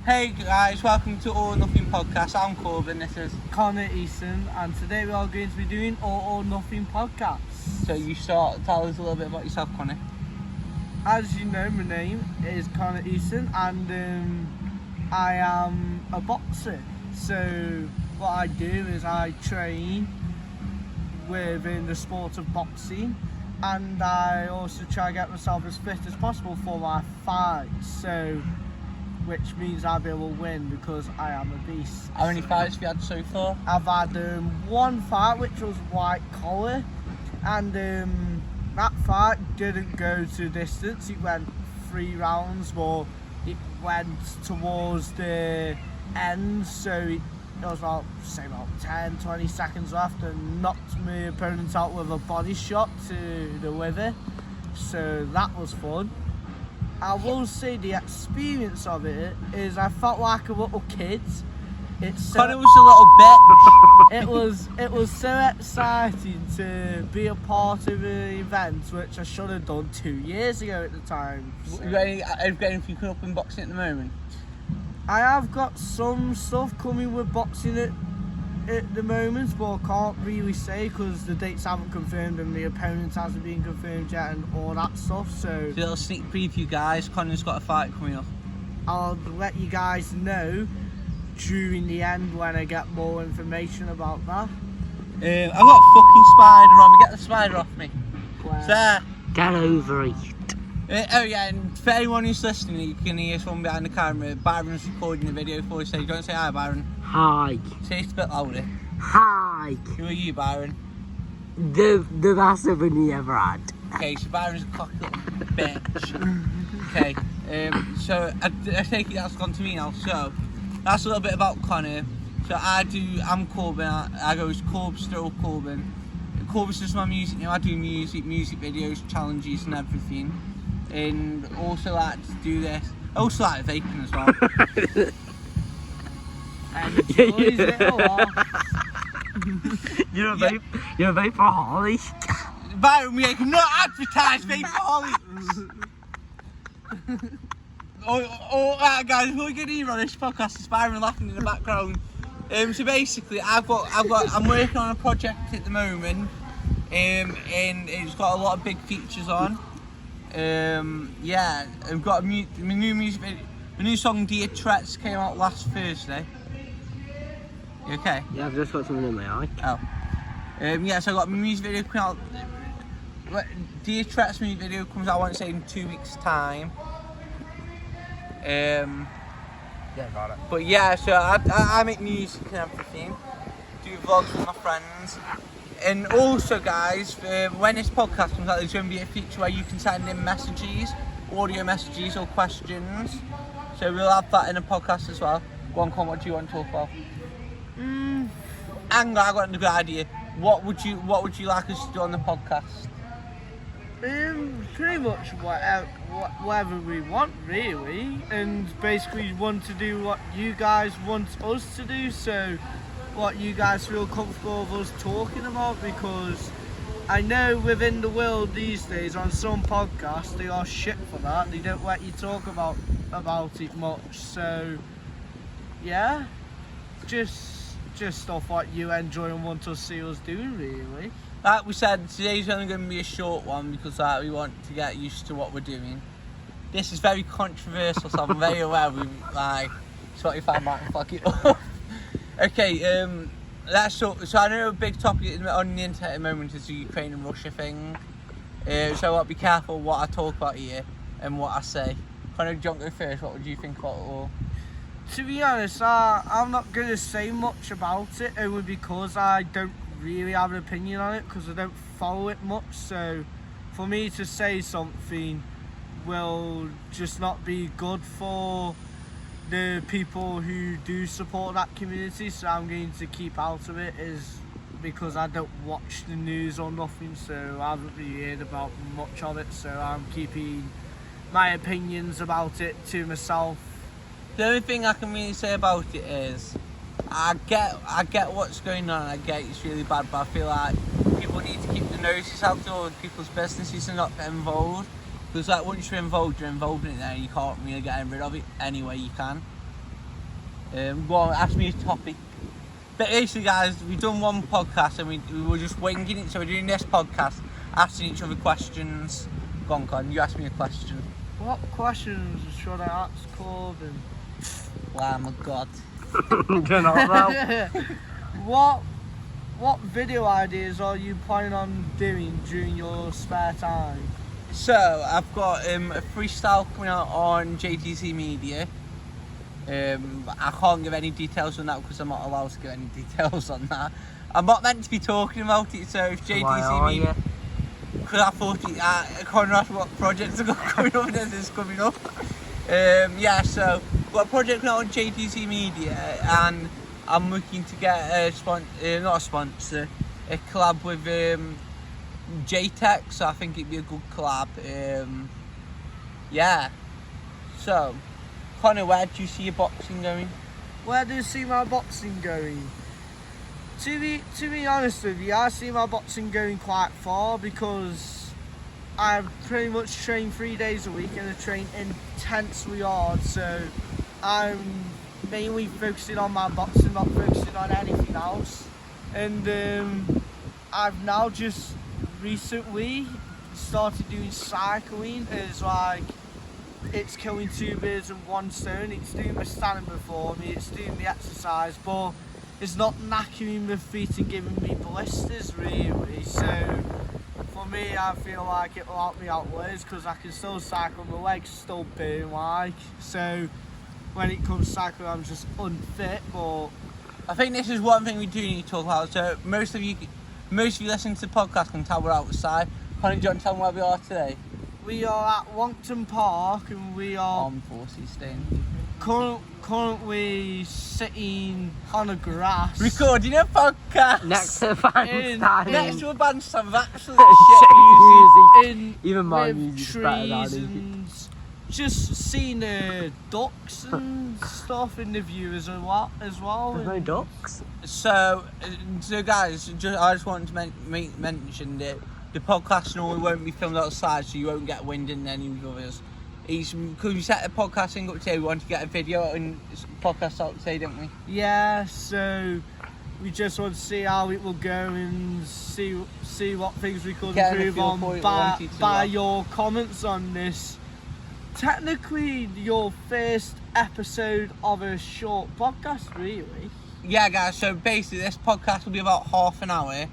Hey guys, welcome to All or Nothing Podcast. I'm Corbin, this is Connor Easton, and today we are going to be doing All or Nothing Podcast. So you start, tell us a little bit about yourself, Connor. As you know, my name is Connor Easton, and I am a boxer. So what I do is I train within the sport of boxing, and I also try to get myself as fit as possible for my fights. So which means I'll be able to win because I am a beast. How many fights have you had so far? I've had one fight which was white collar, and that fight didn't go to distance. It went 3 rounds, but it went towards the end, so it was about 10-20 seconds left, and knocked my opponent out with a body shot to the wither. So that was fun. I will say the experience of it is I felt like a little kid. Connor was a little bitch. It was so exciting to be a part of an event which I should have done 2 years ago at the time. So. Have you got anything coming up in boxing at the moment? I have got some stuff coming with boxing at the moment, but I can't really say because the dates haven't confirmed and the opponent hasn't been confirmed yet and all that stuff. So a little sneak preview, guys. Connor's got a fight coming up. I'll let you guys know during the end when I get more information about that. I've got a fucking spider on me. Get the spider off me. Where? There. Get over it. Oh yeah, and for anyone who's listening, you can hear someone behind the camera. Byron's recording a video for you, so you don't say hi, Byron. Hi. Say it a bit louder. Hi. Who are you, Byron? The best one you ever had. Okay, so Byron's a cocky little bitch. Okay, so I take it that's gone to me now. So that's a little bit about Connor. So I'm Corbin. I go as Corbster Corbin. Corbin's just my music name. I do music videos, challenges, and everything. And also like to do this. I also like vaping as well. Enjoys it a lot. You're a vape for Holly. Byron, we cannot advertise vape Holly. Alright guys, before we get here on this podcast, there's Byron laughing in the background. So basically, I'm working on a project at the moment, and it's got a lot of big features on. Yeah, I've got my new music video. My new song Dear Threats came out last Thursday. You okay? Yeah, I've just got something in my eye. Oh. Yeah, so I got my music video coming out. Dear Threats music video comes out, I want to say, in 2 weeks' time. Yeah, got it. But yeah, so I make music and everything. Do vlogs with my friends. And also guys, when this podcast comes out, there's going to be a feature where you can send in messages, audio messages or questions. So we'll have that in a podcast as well. Go on, Con, what do you want to talk about? Hang on, I got a good idea. What would you like us to do on the podcast? Pretty much whatever we want, really, and basically want to do what you guys want us to do. So what you guys feel comfortable with us talking about, because I know within the world these days on some podcasts they are shit for that. They don't let you talk about it much. So yeah, just stuff what you enjoy and want to see us doing, really. Like we said, today's only going to be a short one because we want to get used to what we're doing. This is very controversial, so I'm very aware we Spotify might fuck it up. Okay, so I know a big topic on the internet at the moment is the Ukraine and Russia thing. So I'll be careful what I talk about here and what I say. Kind of jump go first. What would you think about it all? To be honest, I'm not going to say much about it, only because I don't really have an opinion on it, because I don't follow it much. So for me to say something will just not be good for the people who do support that community. So I'm going to keep out of it, is because I don't watch the news or nothing, so I haven't really heard about much of it. So I'm keeping my opinions about it to myself. The only thing I can really say about it is I get what's going on. I get it's really bad, but I feel like people need to keep the noses out of all people's businesses and not get involved. Because like once you're involved in it there, you can't really get rid of it any way you can. Go on, ask me a topic. But basically guys, we've done one podcast and we were just winging it, so we're doing this podcast, asking each other questions. Go on, Con, you ask me a question. What questions should I ask Corbin? Wow, my God. You're not well. What video ideas are you planning on doing during your spare time? So, I've got a freestyle coming out on JTC Media. I can't give any details on that because I'm not allowed to give any details on that. I'm not meant to be talking about it, so if JTC Media... Because I thought I can't ask what projects I've got coming up and then this is coming up. Yeah, so I've got a project now on JTC Media and I'm looking to get a collab with JTech, so I think it'd be a good collab. Yeah. So, Connor, where do you see your boxing going? Where do you see my boxing going? To be honest with you, I see my boxing going quite far because I pretty much train 3 days a week and I train intensely hard, so I'm mainly focusing on my boxing, not focusing on anything else. And I've now just recently started doing cycling as like, it's killing two birds with one stone. It's doing my stamina for me, it's doing the exercise, but it's not knackering my feet and giving me blisters really. So for me, I feel like it will help me out loads because I can still cycle, my legs still burn like. So when it comes to cycling, I'm just unfit, but I think this is one thing we do need to talk about. So most of you listening to the podcast can tell we're outside. Connor, do you want to tell them where we are today? we are at Wonkton Park and we are On Forces Staying. currently sitting on the grass. Recording a podcast! Next to the bandstand. Next to a bandstand with absolute Shit shit music. music. Even my with music's better than trees it. and just seeing ducks and stuff in the view as well. There's no ducks. So guys, I just wanted to mention that the podcast normally won't be filmed outside, so you won't get wind in any of others. It's because we set the podcasting up today, we wanted to get a video and podcast out today, didn't we? Yeah, so we just want to see how it will go and see what things we could Get a improve feel for on it, by wanted to, your comments on this. Technically, your first episode of a short podcast, really. Yeah, guys. So basically, this podcast will be about half an hour.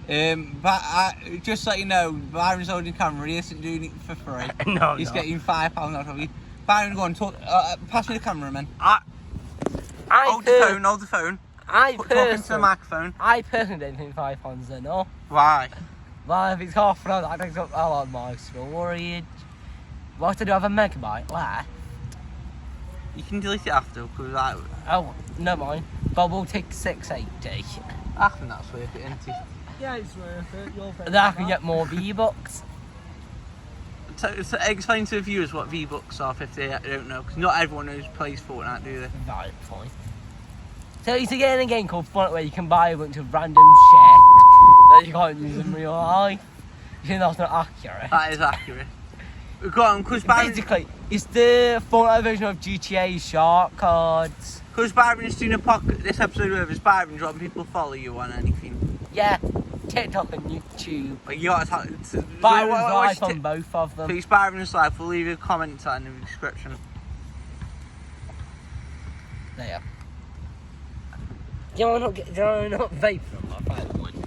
But just so you know, Byron's holding the camera. He isn't doing it for free. No, He's no. getting £5 out of you. Byron, go on. Talk. Pass me the camera, man. Hold the phone. I Talking to the personally microphone. don't think £5 is enough. Why? Well, if it's half an hour, that takes up a lot of my storage. What to do? Have a megabyte left? You can delete it after, because I Oh, no mind. But we'll take 680. think that's worth it, isn't it? Yeah, it's worth it. You'll pay Then I for can that. get more V-Bucks. So explain to the viewers what V-Bucks are if they don't know, because not everyone knows plays Fortnite, do they? Right, fine. So it's again a game called Fortnite where you can buy a bunch of random shit that you can't use in real life. You think that's not accurate? That is accurate. Go on, because Basically, it's the Fortnite version of GTA Shark Cards. Byron's doing this episode with us, Byron, do you want people to follow you on anything? Yeah, TikTok and YouTube. But you got to Byron's live on both of them. Please, Byron's live. We'll leave a comment in the description. There. Do you want to vape from my phone?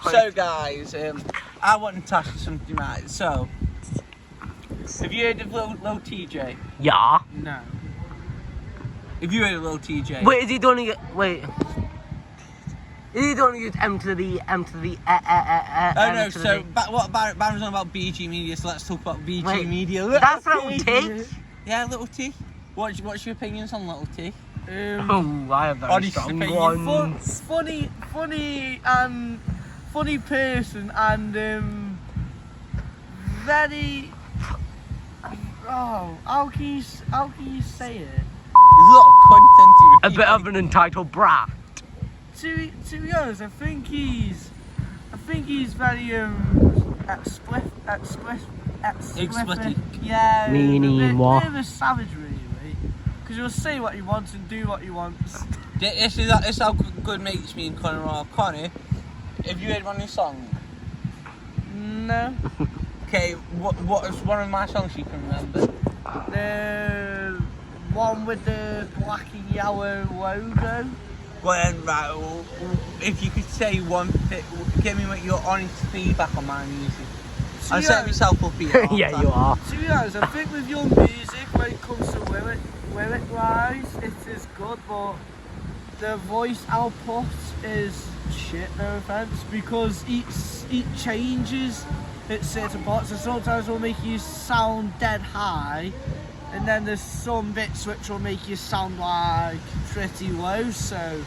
So, guys, I want to ask you something, right? So, have you heard of Lil TJ? Yeah. No. Have you heard of Lil TJ? Wait, is he doing it? Wait. Is he doing it M to the Oh no, M to so the what Byron's on about BG Media, so let's talk about BG Wait, Media. that's Little T? Yeah, Little T. What's your opinions on Little T? Oh, I have very Honest strong opinion. ones. Funny person and very. Oh, how can you say it? There's a lot of content to A bit of an entitled brat. To be honest, I think he's very explicit. Explicit. Yeah, Meaning a what? bit of a savage, really. Because he'll say what he wants and do what he wants. This is how good mates me and Connor are. Connor, have you heard one of his songs? No. Okay, what is one of my songs you can remember? The one with the black and yellow logo. Well, right, if you could say one thing, give me your honest feedback on my music. I'm setting myself up here. Yeah, you are. To be honest, I think with your music, when it comes to lyric-wise, it is good, but the voice output is shit, no offence, because it changes at certain parts, so sometimes it will make you sound dead high, and then there's some bits which will make you sound like pretty low, so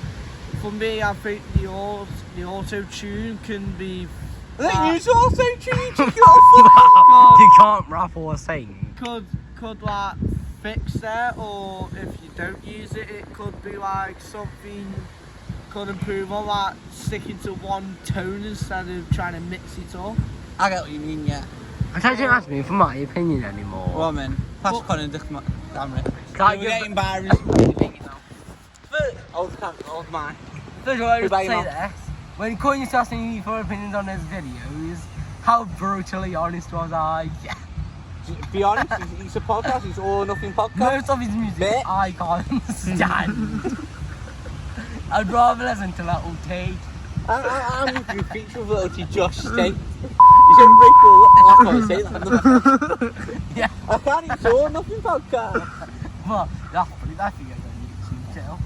for me I think the auto-tune can be Use auto-tune, You can't rap or sing. could like fix there, or if you don't use it, it could be like something could improve on, like sticking to one tone instead of trying to mix it up. I get what you mean, yeah. I don't ask me for my opinion anymore. Well, man, pass Well- Connor the camera. Can't We're give- getting embarrassed. Old man. First of all, I just Goodbye, say Mum. this. When Courtney was asking me for opinions on his videos, how brutally honest was I? Yeah. Be honest, he's a podcast, he's all or nothing podcast. Most of his music Bit. I can't stand. I'd rather listen to that old take. I'm with you, feature royalty Josh State. He's a very cool. I can't say that. Yeah. I can't, it's all or nothing podcast. But that's funny, that video's on YouTube too.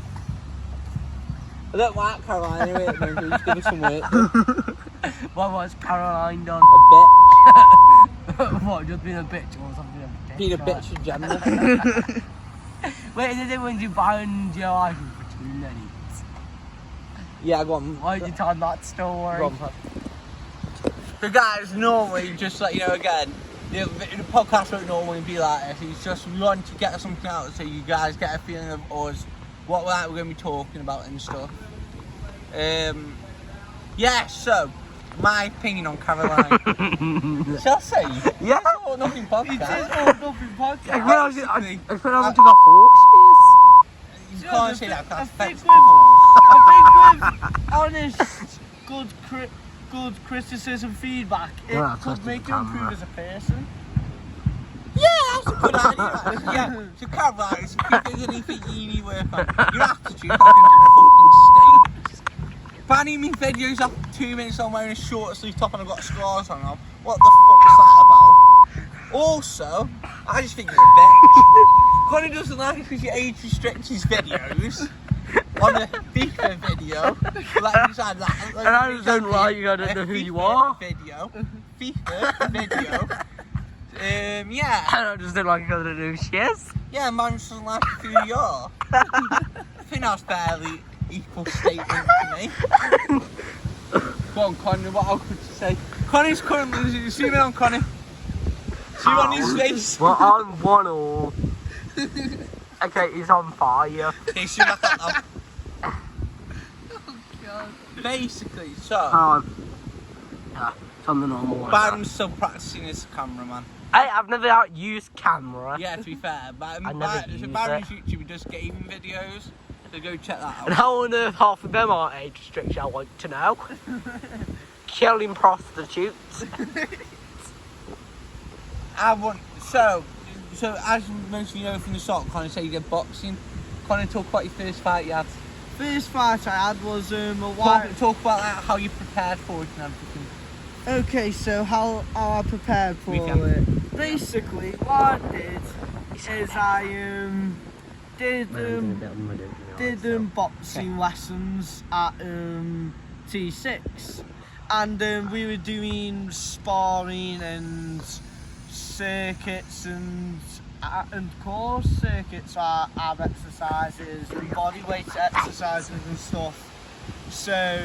I don't like Caroline anyway at the moment, he's giving some work. What was Caroline done? A bitch. What, just being a bitch or something? Being a right? bitch in general. Wait, is it when you bind your iPhone for 2 minutes? Yeah, go on. Why did you tell that story? Go on, Pat. So guys, normally, just like you know again, the podcast won't normally be like this. It's just we want to get something out so you guys get a feeling of us, what we're going to be talking about and stuff. Yeah, so my opinion on Caroline. Shall I say? Yeah. It's all or nothing It is podcast. all nothing podcast. I Basically, went over to the horse You can't say that because I that's think with honest, good criticism, feedback, it Yeah, could that's make the you improve camera. as a person. Yeah, that's a good idea. Yeah, so Caroline, if there's anything you need work on, your attitude fucking stinks. Banning me videos after 2 minutes I'm wearing a short sleeve top and I've got scars on them. What the fuck's that about? Also, I just think you're a bitch. Connie doesn't like it because you age restrict his videos on a FIFA video. Like beside that. And I just don't like you, I don't know who you are. Video. FIFA video. Yeah. And I just don't like her to do shit. Yeah, man doesn't like who you are. I think that's fairly equal statement to me. Go on, Connie, what else could you say? Connie's currently, see me on Connie. See on his face. Well, I'm 1-all. Okay, he's on fire. Okay, see back up now. Basically, so, Yeah, it's on the normal one. Baron's still practicing as a cameraman. Hey, I've never used camera. Yeah, to be fair, I never so use Baron's YouTube, he does gaming videos, so go check that And out. how on earth half of them are age restricted, I want to know. Killing prostitutes. So as most of you know from the start, Connie said you did boxing. Connie, talk about your first fight you had. First fight I had was a white. Talk about that, how you prepared for it and everything. Okay, so how I prepared for Weekend. it. Basically, what I did is I did boxing lessons at T6, and we were doing sparring and circuits and course circuits are ab exercises and body weight exercises and stuff. So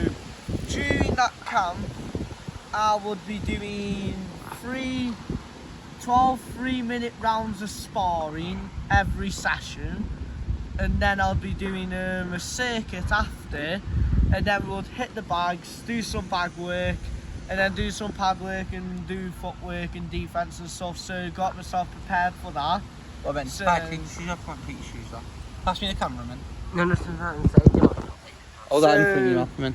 during that camp I would be doing 12 3-minute rounds of sparring every session, and then I'll be doing a circuit after, and then we would hit the bags, do some bag work, and then do some pad work and do footwork and defence and stuff. So got myself prepared for that. Well then, So- take your shoes off, can't take your shoes off. Pass me the cameraman. No, nothing to say, do I? Hold So- on for me, Offman.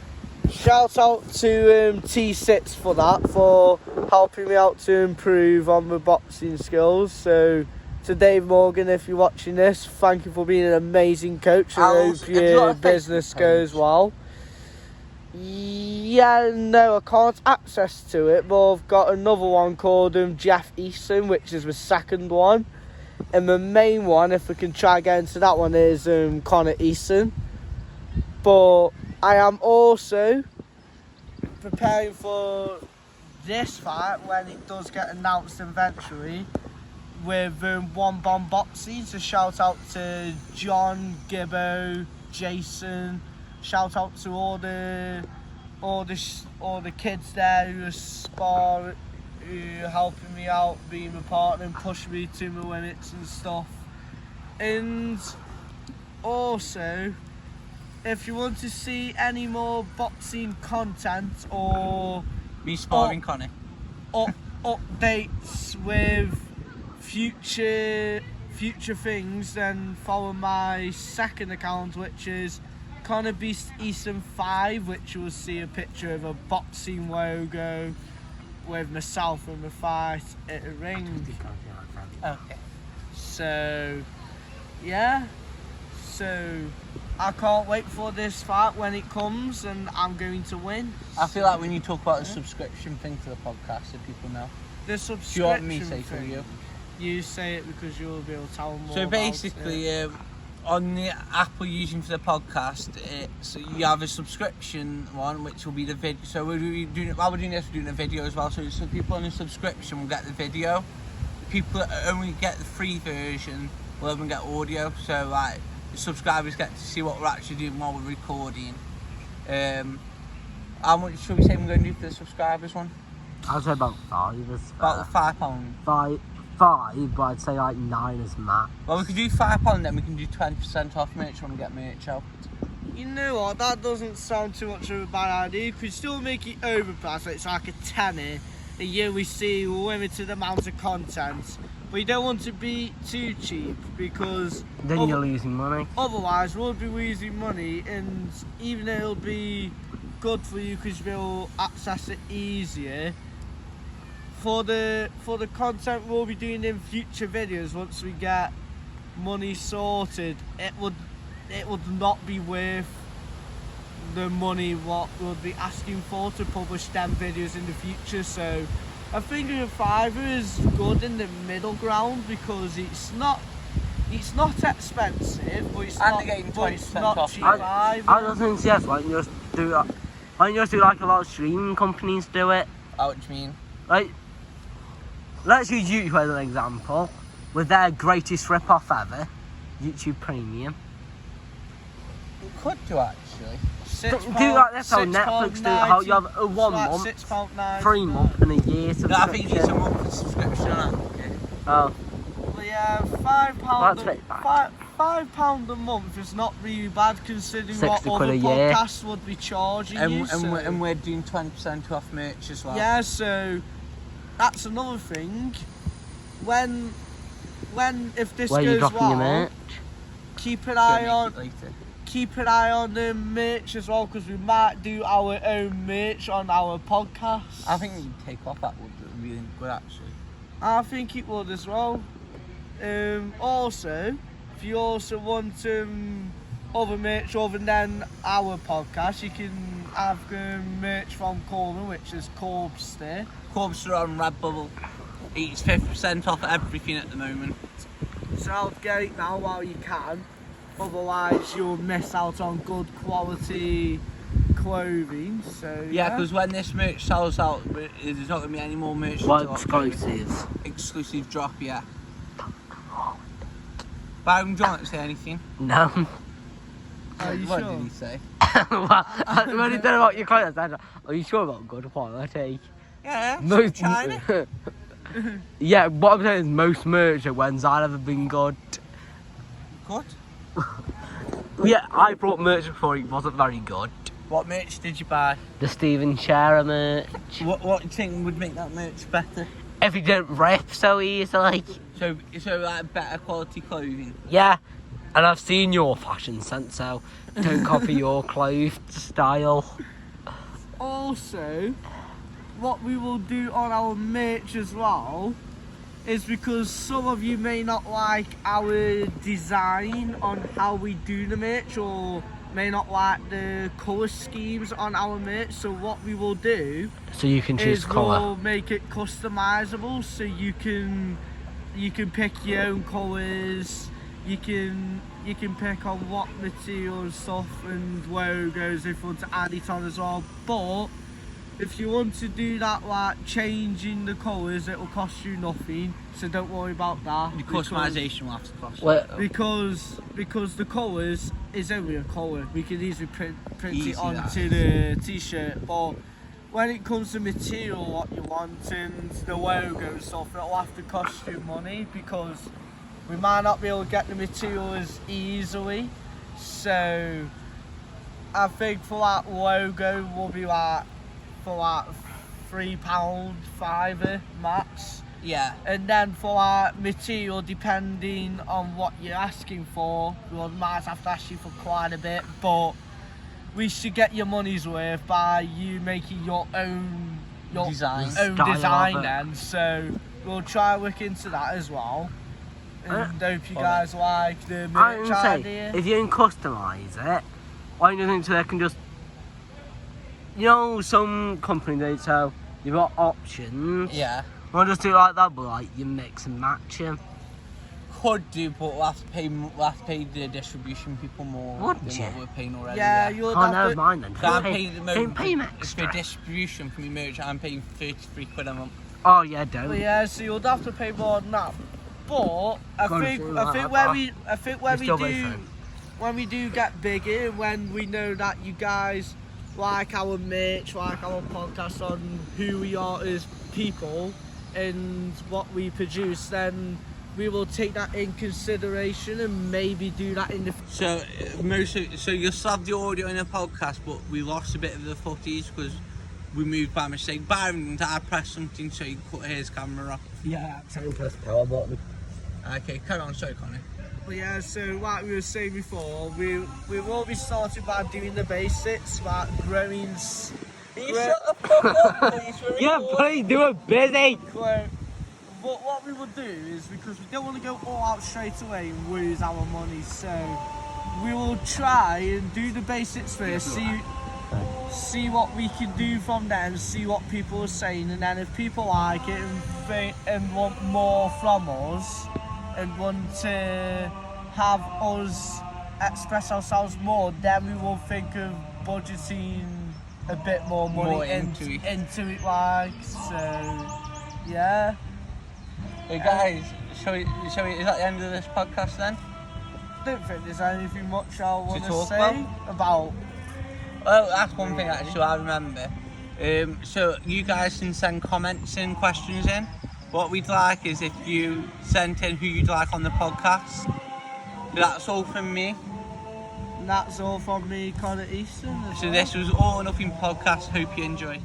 Shout out to T6 for that, for helping me out to improve on my boxing skills. So to Dave Morgan, if you're watching this, thank you for being an amazing coach. I'll I also- hope have you got your a business Facebook goes page? well. Yeah, no, I can't access to it, but I've got another one called Jeff Easton, which is my second one. And my main one, if we can try get into that one, is Connor Easton. But I am also preparing for this fight when it does get announced eventually with One Bomb Boxing. So shout out to John, Gibbo, Jason. Shout out to all the kids there who are spar, who are helping me out, being my partner and pushing me to my limits and stuff. And also, if you want to see any more boxing content or Me sparring Connie. updates with future things, then follow my second account, which is Connor Beast Easton 5, which you will see a picture of a boxing logo with myself and my fight at a ring. Okay. So yeah, so I can't wait for this fight when it comes, and I'm going to win. I feel like when you talk about the subscription thing to the podcast, so people know. The Do subscription you want me to say for thing, you? You say it because you'll be able to tell more. So about basically, it. on the app we're using for the podcast, so you have a subscription one, which will be the video. So while we're doing this, we're doing a video as well. So people on the subscription will get the video. People that only get the free version will only get audio. So like the subscribers get to see what we're actually doing while we're recording. How much should we say we're going to do for the subscribers one? I'd say about 5 is About £5. five, but I'd say like 9 is max. Well, we could do £5, then we can do 20% off merch when we get merch out. You know what? That doesn't sound too much of a bad idea. You could still make it overpriced, so it's like a tenner. A year we see limited amount of content. But you don't want to be too cheap, because Then you're losing money. otherwise we'll be losing money, and even though it'll be good for you because you'll be able to access it easier, for the content we'll be doing in future videos, once we get money sorted, it would not be worth the money what we'll be asking for to publish them videos in the future. So I think a £5 is good in the middle ground, because it's not expensive, but it's And not, they're getting but it's 20% not off. cheap I either. just think yes, why don't you just do that? Why don't you just do like a lot of streaming companies do it? What do you mean? Like, let's use YouTube as an example. With their greatest rip-off ever, YouTube Premium. We could do actually. Do like this how Netflix do it, how you have a 1 month, £6.90. 3 month and a year No, I think it's a subscription. monthly subscription on that. Okay. Oh, Well, yeah, That's a bit bad. £5 a month is not really bad, considering 60 what quid other a year. podcasts would be charging you. So. And we're doing 20% off merch as well. Yeah, so that's another thing. When if this where are you goes dropping your well, merch? keep an Go eye make on it later. keep an eye on the merch as well, because we might do our own merch on our podcast. I think you take off that would be really good actually. I think it would as well. Also, if you also want other merch other than our podcast, you can have merch from Corbin, which is Corbster. Corbster on Redbubble. It's 50% off everything at the moment. So I'll get it now while you can. Otherwise, you'll miss out on good quality clothing. So Yeah, because when this merch sells out, there's not going to be any more merch. What until October. exclusives? Exclusive drop, yeah. Byron, do you want to say anything? No. Are you what sure? did he say? Well, I really don't know about your comments. Are you sure about good quality? Yeah, Most China. Yeah, what I'm saying is most merch at Wednesday ever been good. Good. Yeah, I brought merch before, it wasn't very good. What merch did you buy? The Steven Sharer merch. What do you think would make that merch better? If you don't rip so easily. So like better quality clothing. Yeah, and I've seen your fashion sense, so don't copy your clothes style. Also, what we will do on our merch as well is because some of you may not like our design on how we do the merch or may not like the colour schemes on our merch. So what we will do So you can choose is colour. we'll make it customizable, so you can pick your own colours. You can pick on what material and stuff and logos if you want to add it on as well. But if you want to do that, like changing the colours, it will cost you nothing. So don't worry about that. The customisation will have to cost. Well, Because the colours is only a colour. We can easily print Easy it onto that. the t-shirt. But when it comes to material, what you want and the logo and stuff, it'll have to cost you money because we might not be able to get the material as easily. So I think for that logo will be like for like £3, fiver max. Yeah. And then for our material, depending on what you're asking for, we might have to ask you for quite a bit, but we should get your money's worth by you making your own Design. own Style design of it. then. So we'll try look into that as well. And hope you guys like the I merch can say, idea. if you can customise it, why don't you think so they can just... You know, some companies, they so you've got options. Yeah. Why just do it like that, but like you mix and match them? Could do, but we'll have to pay the distribution people more Would than you? what we're paying already. Yeah, you'll Oh, have never to. mind then. So I'm Don't paying pay, the don't pay them for extra. distribution for my merch. I'm paying 33 quid a month. Oh yeah, don't. But yeah, so you'll have to pay more than that. But I Can't think do I that, think but when we You're still very do friends. when we do get bigger, when we know that you guys like our merch, like our podcast on who we are as people and what we produce, then we will take that in consideration and maybe do that in the So you'll still have the audio in the podcast, but we lost a bit of the footage because we moved by mistake. Byron, I pressed something so he cut his camera off. Yeah, same press power button. Okay, carry on, sorry, Connie. But yeah, so like we were saying before, we will be starting by doing the basics, like growing. Shut the fuck up, please. We're Yeah, recording. please do it busy. But what we will do is, because we don't want to go all out straight away and lose our money, so we will try and do the basics first, see what we can do from there and see what people are saying, and then if people like it and want more from us and want to have us express ourselves more, then we will think of budgeting a bit more money More into into it, like, so yeah. Hey guys, shall we, is that the end of this podcast then? Don't think there's anything much I want to talk say about. Well, that's one thing actually I remember. So you guys can send comments and questions in. What we'd like is if you sent in who you'd like on the podcast. That's all from me. And that's all from me, Connor Easton. So this was All or Nothing Podcast. Hope you enjoy.